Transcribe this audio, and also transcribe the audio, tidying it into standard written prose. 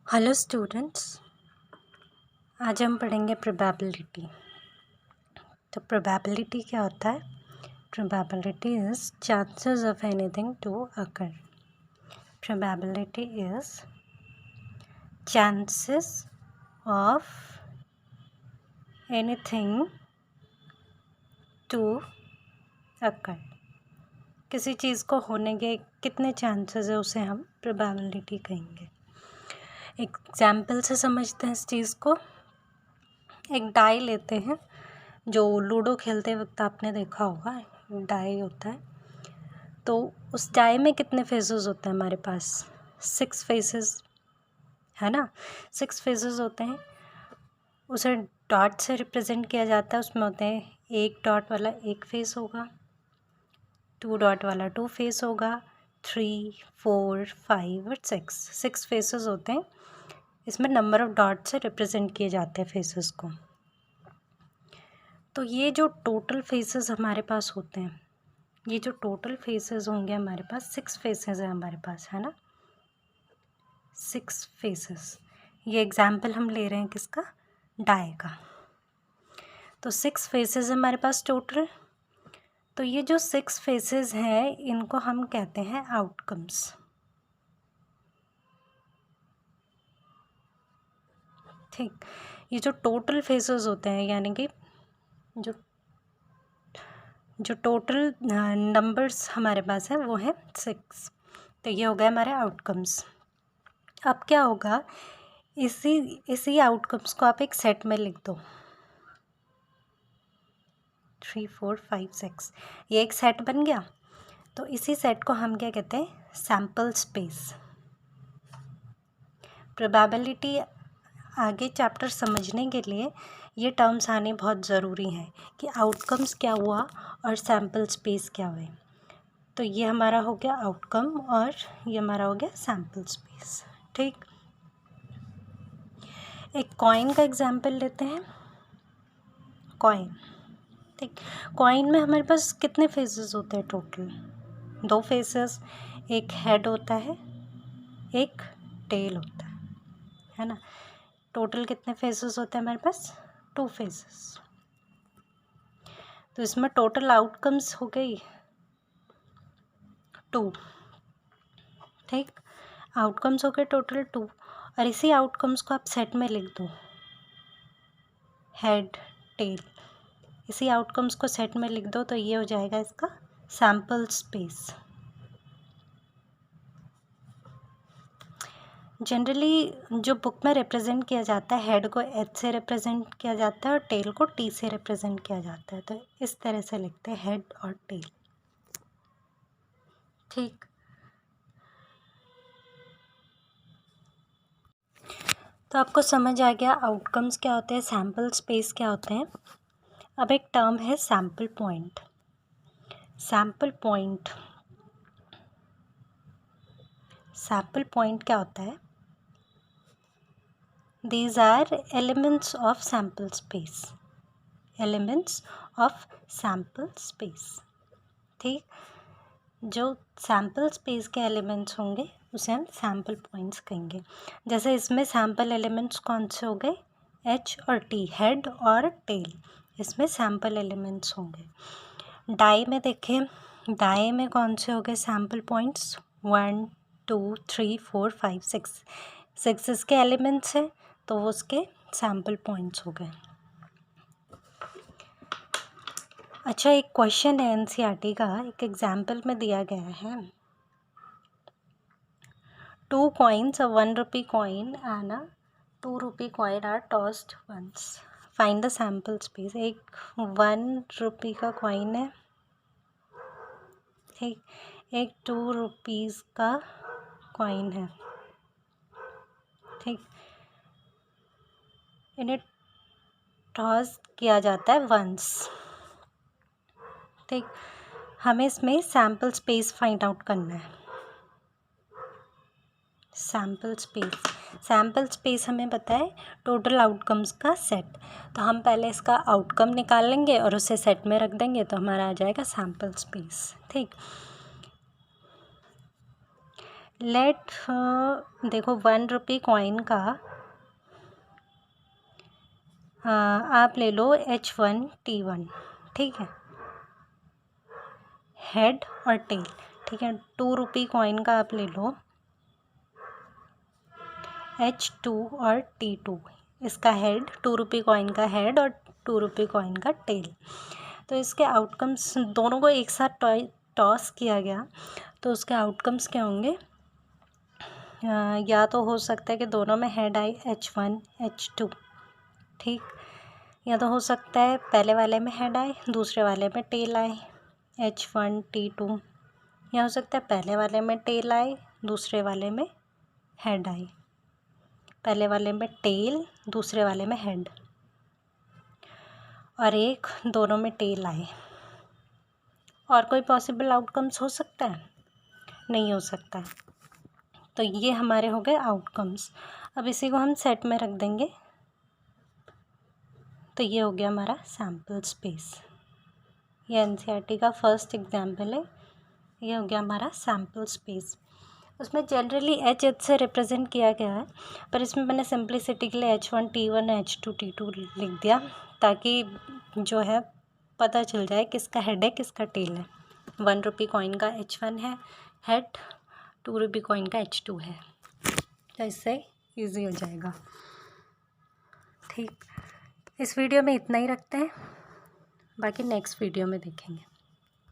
Hello students, आज हम पढ़ेंगे प्रोबेबिलिटी। तो प्रोबेबिलिटी क्या होता है? Probability is chances of anything to occur. Probability is chances of anything to occur. किसी चीज़ को होने के कितने चांसेस है उसे हम प्रोबेबिलिटी कहेंगे। एग्जाम्पल से समझते हैं इस चीज़ को। एक डाई लेते हैं, जो लूडो खेलते वक्त आपने देखा होगा, डाई होता है। तो उस डाई में कितने फेसेस होते हैं हमारे पास? 6 फेसेस, है ना। 6 फेसेस होते हैं। उसे डॉट से रिप्रेजेंट किया जाता है। उसमें होते हैं 1 डॉट वाला 1 फेस होगा, 2 डॉट वाला 2 फेस होगा, 3, 4, 5 और 6 फेसेस होते हैं। इसमें नंबर ऑफ डॉट से रिप्रेजेंट किए जाते हैं फेसेस को। तो ये जो टोटल फेसेस हमारे पास होते हैं, ये जो टोटल फेसेस होंगे हमारे पास, 6 फेसेस है हमारे पास, है ना। 6 फेसेस। ये एग्जाम्पल हम ले रहे हैं किसका? डाई का। तो 6 फेसेस हमारे पास टोटल। तो ये जो 6 फेसेस हैं, इनको हम कहते हैं आउटकम्स। ठीक। ये जो टोटल फेसेस होते हैं, यानी कि जो टोटल नंबर्स हमारे पास है वो है 6। तो ये हो गए हमारे आउटकम्स। अब क्या होगा, इसी आउटकम्स को आप एक सेट में लिख दो। 3, 4, 5, 6, ये एक सेट बन गया। तो इसी सेट को हम क्या कहते हैं? Sample space. प्रोबेबिलिटी आगे चैप्टर समझने के लिए ये टर्म्स आने बहुत ज़रूरी हैं कि आउटकम्स क्या हुआ और सैम्पल स्पेस क्या हुए। तो ये हमारा हो गया आउटकम और ये हमारा हो गया सैम्पल स्पेस। ठीक। एक कॉइन का एग्जाम्पल लेते हैं। कॉइन, ठीक। कॉइन में हमारे पास कितने फेसेस होते हैं टोटल? 2 फेसेस। एक हेड होता है, एक टेल होता है ना। टोटल कितने फेसेस होते हैं हमारे पास? 2 फेसेस। तो इसमें टोटल आउटकम्स हो गई 2। ठीक। आउटकम्स हो गए टोटल 2 और इसी आउटकम्स को आप सेट में लिख दो, हेड, टेल। इसी आउटकम्स को सेट में लिख दो तो ये हो जाएगा इसका सैम्पल स्पेस। जनरली जो बुक में रिप्रेजेंट किया जाता है, हेड को एच से रिप्रेजेंट किया जाता है और टेल को टी से रिप्रेजेंट किया जाता है। तो इस तरह से लिखते हैं, हेड और टेल। ठीक। तो आपको समझ आ गया आउटकम्स क्या होते हैं, सैम्पल स्पेस क्या होते हैं। अब एक टर्म है sample point. Sample point, sample point क्या होता है? These are elements of sample space. Elements of sample space. ठीक। जो सैम्पल स्पेस के एलिमेंट्स होंगे उसे हम सैम्पल पॉइंट्स कहेंगे। जैसे इसमें सैम्पल एलिमेंट्स कौन से हो गए? एच और टी, हेड और टेल, इसमें सैम्पल एलिमेंट्स होंगे। डाई में देखें, डाई में कौन से हो गए सैम्पल पॉइंट्स? 1, 2, 3, 4, 5, 6 इसके एलिमेंट्स हैं, तो वो उसके सैम्पल पॉइंट्स हो गए। अच्छा, एक क्वेश्चन है एनसीईआरटी का, एक एग्जाम्पल में दिया गया है। 2 coins, a 1 rupee coin and a 2 rupee coin are tossed once. Find the sample space. एक 1 रुपी का कॉइन है, ठीक। एक 2 रुपीज़ का कॉइन है, ठीक। इन्हें टॉस किया जाता है वंस, ठीक। हमें इसमें सैम्पल स्पेस फाइंड आउट करना है। सैम्पल स्पेस, सैम्पल स्पेस हमें पता है टोटल आउटकम्स का सेट। तो हम पहले इसका आउटकम निकाल लेंगे और उसे सेट में रख देंगे, तो हमारा आ जाएगा सैम्पल स्पेस। ठीक। लेट देखो 1 रुपये कॉइन का आप ले लो H1T1, ठीक है, हेड और टेल, ठीक है। 2 रुपये कॉइन का आप ले लो H2 और T2, इसका हेड 2 रुपये कॉइन का हेड और 2 रुपये कॉइन का टेल। तो इसके आउटकम्स दोनों को एक साथ टॉस किया गया तो उसके आउटकम्स क्या होंगे? या तो हो सकता है कि दोनों में हेड आए H1 H2, ठीक, या तो हो सकता है पहले वाले में हेड आए दूसरे वाले में टेल आए H1 T2, या हो सकता है पहले वाले में टेल आए दूसरे वाले में हेड आए, पहले वाले में टेल दूसरे वाले में हेड, और एक दोनों में टेल आए। और कोई पॉसिबल आउटकम्स हो सकता है? नहीं हो सकता। तो ये हमारे हो गए आउटकम्स। अब इसी को हम सेट में रख देंगे। तो ये हो गया हमारा सैम्पल स्पेस। ये एनसीईआरटी का फर्स्ट एग्जाम्पल है। ये हो गया हमारा सैम्पल स्पेस। उसमें जनरली H से रिप्रेजेंट किया गया है, पर इसमें मैंने सिंप्लिसिटी के लिए H1T1 H2T2 लिख दिया ताकि जो है पता चल जाए किसका हेड है किसका टेल है। 1 रुपये कॉइन का H1 है हेड, 2 रुपये कॉइन का H2 है, तो इससे इजी हो जाएगा। ठीक, इस वीडियो में इतना ही रखते हैं, बाकी नेक्स्ट वीडियो में देखेंगे।